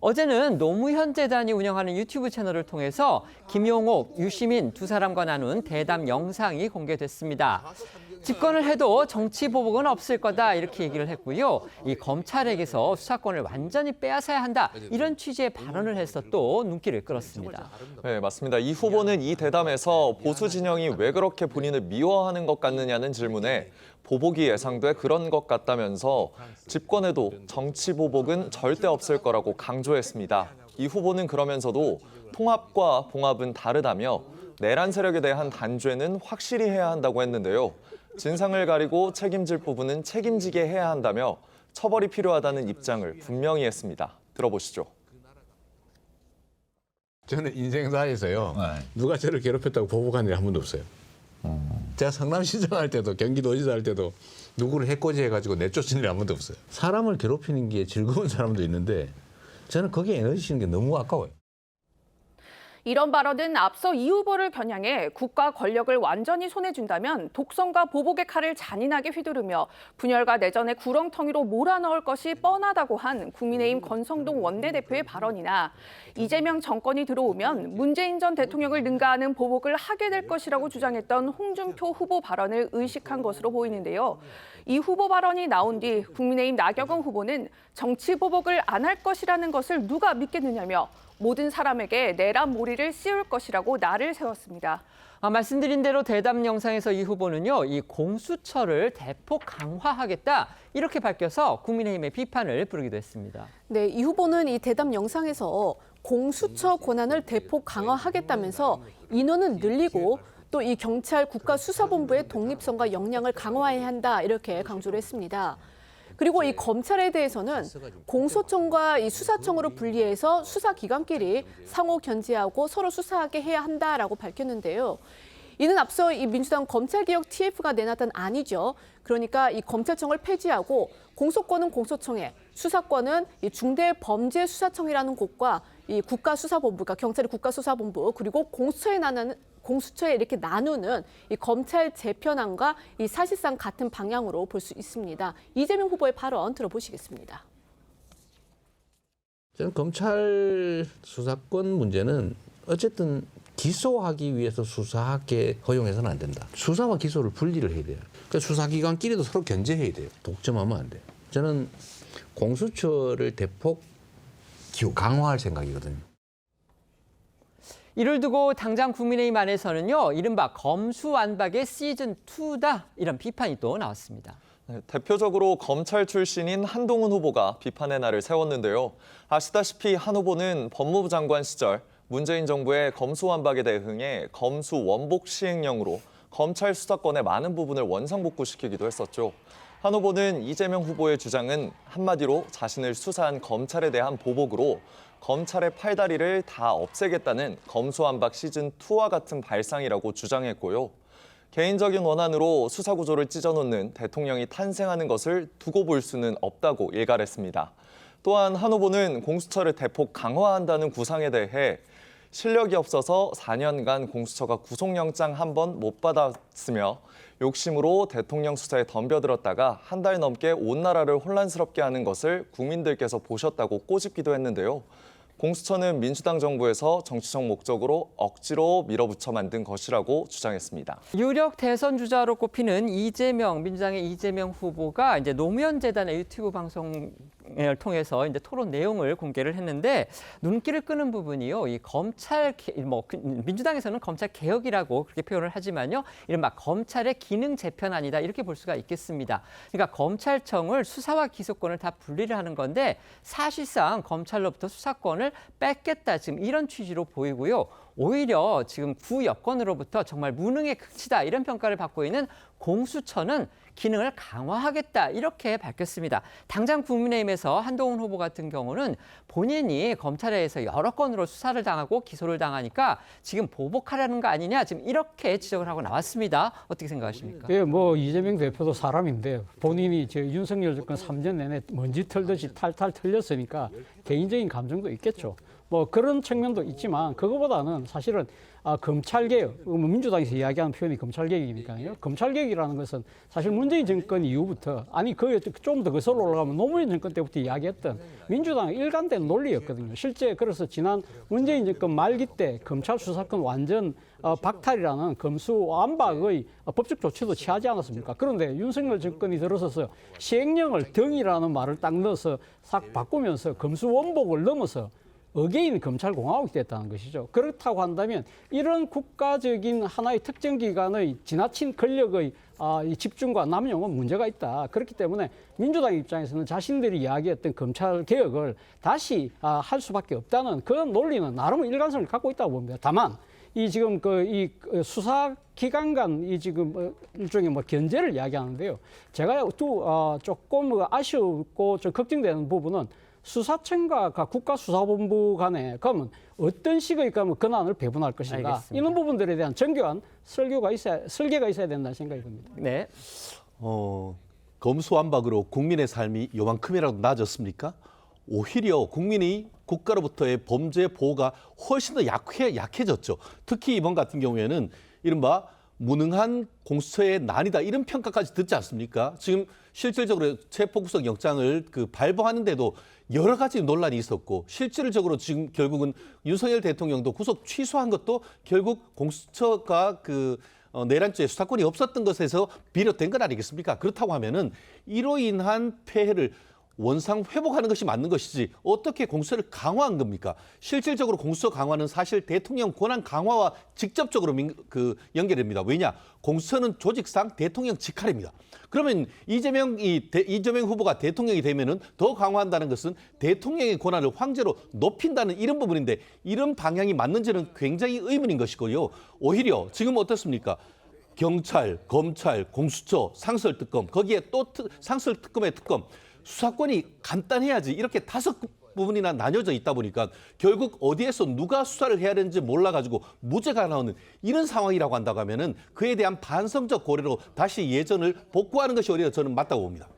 어제는 노무현 재단이 운영하는 유튜브 채널을 통해서 김용옥, 유시민 두 사람과 나눈 대담 영상이 공개됐습니다. 집권을 해도 정치 보복은 없을 거다 이렇게 얘기를 했고요. 이 검찰에게서 수사권을 완전히 빼앗아야 한다 이런 취지의 발언을 해서 또 눈길을 끌었습니다. 네, 맞습니다. 이 후보는 이 대담에서 보수 진영이 왜 그렇게 본인을 미워하는 것 같느냐는 질문에 보복이 예상돼 그런 것 같다면서 집권에도 정치 보복은 절대 없을 거라고 강조했습니다. 이 후보는 그러면서도 통합과 봉합은 다르다며 내란 세력에 대한 단죄는 확실히 해야 한다고 했는데요. 진상을 가리고 책임질 부분은 책임지게 해야 한다며 처벌이 필요하다는 입장을 분명히 했습니다. 들어보시죠. 저는 인생사에서요. 누가 저를 괴롭혔다고 보복한 일이 한 번도 없어요. 제가 성남시장 할 때도 경기도지사 할 때도 누구를 해코지 해가지고 내쫓은 일이 한 번도 없어요. 사람을 괴롭히는 게 즐거운 사람도 있는데 저는 거기에 에너지 쓰는 게 너무 아까워요. 이런 발언은 앞서 이 후보를 겨냥해 국가 권력을 완전히 손에 쥔다면 독선과 보복의 칼을 잔인하게 휘두르며 분열과 내전의 구렁텅이로 몰아넣을 것이 뻔하다고 한 국민의힘 권성동 원내대표의 발언이나 이재명 정권이 들어오면 문재인 전 대통령을 능가하는 보복을 하게 될 것이라고 주장했던 홍준표 후보 발언을 의식한 것으로 보이는데요. 이 후보 발언이 나온 뒤 국민의힘 나경원 후보는 정치 보복을 안 할 것이라는 것을 누가 믿겠느냐며 모든 사람에게 내란몰이를 씌울 것이라고 날을 세웠습니다. 말씀드린 대로 대담 영상에서 이 후보는요, 이 공수처를 대폭 강화하겠다 이렇게 밝혀서 국민의힘의 비판을 부르기도 했습니다. 네, 이 후보는 이 대담 영상에서 공수처 권한을 대폭 강화하겠다면서 인원은 늘리고 또 이 경찰 국가수사본부의 독립성과 역량을 강화해야 한다 이렇게 강조를 했습니다. 그리고 이 검찰에 대해서는 공소청과 이 수사청으로 분리해서 수사기관끼리 상호 견제하고 서로 수사하게 해야 한다라고 밝혔는데요. 이는 앞서 이 민주당 검찰개혁 TF가 내놨던 안이죠. 그러니까 이 검찰청을 폐지하고 공소권은 공소청에, 수사권은 이 중대범죄수사청이라는 곳과 이 국가수사본부, 그러니까 경찰의 국가수사본부 그리고 공수처에 이렇게 나누는 이 검찰 재편안과 이 사실상 같은 방향으로 볼 수 있습니다. 이재명 후보의 발언 들어보시겠습니다. 저는 검찰 수사권 문제는 어쨌든 기소하기 위해서 수사하게 허용해서는 안 된다. 수사와 기소를 분리를 해야 돼요. 그러니까 수사기관끼리도 서로 견제해야 돼요. 독점하면 안 돼요. 저는 공수처를 대폭 강화할 생각이거든요. 이를 두고 당장 국민의힘 안에서는요, 이른바 검수완박의 시즌2다 이런 비판이 또 나왔습니다. 네, 대표적으로 검찰 출신인 한동훈 후보가 비판의 날을 세웠는데요. 아시다시피 한 후보는 법무부 장관 시절 문재인 정부의 검수완박에 대응해 검수원복 시행령으로 검찰 수사권의 많은 부분을 원상복구시키기도 했었죠. 한 후보는 이재명 후보의 주장은 한마디로 자신을 수사한 검찰에 대한 보복으로 검찰의 팔다리를 다 없애겠다는 검수완박 시즌2와 같은 발상이라고 주장했고요. 개인적인 원한으로 수사 구조를 찢어놓는 대통령이 탄생하는 것을 두고 볼 수는 없다고 일갈했습니다. 또한 한 후보는 공수처를 대폭 강화한다는 구상에 대해 실력이 없어서 4년간 공수처가 구속영장 한 번 못 받았으며 욕심으로 대통령 수사에 덤벼들었다가 한 달 넘게 온 나라를 혼란스럽게 하는 것을 국민들께서 보셨다고 꼬집기도 했는데요. 공수처는 민주당 정부에서 정치적 목적으로 억지로 밀어붙여 만든 것이라고 주장했습니다. 유력 대선 주자로 꼽히는 민주당의 이재명 후보가 이제 노무현 재단의 유튜브 방송을 통해서 이제 토론 내용을 공개를 했는데 눈길을 끄는 부분이요. 이 민주당에서는 검찰 개혁이라고 그렇게 표현을 하지만요. 이른바 검찰의 기능 재편안이다 이렇게 볼 수가 있겠습니다. 그러니까 검찰청을 수사와 기소권을 다 분리를 하는 건데 사실상 검찰로부터 수사권을 뺏겠다 지금 이런 취지로 보이고요. 오히려 지금 구여권으로부터 정말 무능의 극치다 이런 평가를 받고 있는 공수처는 기능을 강화하겠다 이렇게 밝혔습니다. 당장 국민의힘에서 한동훈 후보 같은 경우는 본인이 검찰에서 여러 건으로 수사를 당하고 기소를 당하니까 지금 보복하려는 거 아니냐 지금 이렇게 지적을 하고 나왔습니다. 어떻게 생각하십니까? 예, 이재명 대표도 사람인데 본인이 윤석열 정권 3년 내내 먼지 털듯이 탈탈 털렸으니까 개인적인 감정도 있겠죠. 그런 측면도 있지만 그거보다는 사실은 검찰개혁, 민주당에서 이야기하는 표현이 검찰개혁이니까요. 검찰개혁이라는 것은 사실 문재인 정권 이후부터, 아니 그 좀 더 거슬러 올라가면 노무현 정권 때부터 이야기했던 민주당의 일관된 논리였거든요. 실제 그래서 지난 문재인 정권 말기 때 검찰 수사권 완전 박탈이라는 검수완박의 법적 조치도 취하지 않았습니까? 그런데 윤석열 정권이 들어서서 시행령을 등이라는 말을 딱 넣어서 싹 바꾸면서 검수원복을 넘어서 어게인 검찰공화국이 됐다는 것이죠. 그렇다고 한다면 이런 국가적인 하나의 특정 기관의 지나친 권력의 이 집중과 남용은 문제가 있다. 그렇기 때문에 민주당 입장에서는 자신들이 이야기했던 검찰 개혁을 다시 할 수밖에 없다는 그런 논리는 나름 일관성을 갖고 있다고 봅니다. 다만 이 지금 이 수사 기관 간 이 지금 일종의 견제를 이야기하는데요. 제가 또 조금 아쉬웠고 좀 걱정되는 부분은 수사청과 국가수사본부 간에 그러면 어떤 식의 권한을 배분할 것인가, 알겠습니다. 이런 부분들에 대한 정교한 설계가 있어야 된다는 생각이 듭니다. 네. 검수완박으로 국민의 삶이 요만큼이라도 나아졌습니까? 오히려 국민이 국가로부터의 범죄 보호가 훨씬 더 약해졌죠. 특히 이번 같은 경우에는 이른바 무능한 공수처의 난이다, 이런 평가까지 듣지 않습니까? 지금 실질적으로 체포구속 영장을 발부하는데도 여러 가지 논란이 있었고, 실질적으로 지금 결국은 윤석열 대통령도 구속 취소한 것도 결국 공수처가 내란죄 수사권이 없었던 것에서 비롯된 것 아니겠습니까? 그렇다고 하면은 이로 인한 폐해를 원상 회복하는 것이 맞는 것이지 어떻게 공수처를 강화한 겁니까? 실질적으로 공수처 강화는 사실 대통령 권한 강화와 직접적으로 연결됩니다. 왜냐? 공수처는 조직상 대통령 직할입니다. 그러면 이재명 후보가 대통령이 되면은 더 강화한다는 것은 대통령의 권한을 황제로 높인다는 이런 부분인데, 이런 방향이 맞는지는 굉장히 의문인 것이고요. 오히려 지금 어떻습니까? 경찰, 검찰, 공수처, 상설특검, 거기에 또 상설특검의 특검, 수사권이 간단해야지 이렇게 5부분이나 나뉘어져 있다 보니까 결국 어디에서 누가 수사를 해야 되는지 몰라가지고 무죄가 나오는 이런 상황이라고 한다고 하면은 그에 대한 반성적 고려로 다시 예전을 복구하는 것이 오히려 저는 맞다고 봅니다.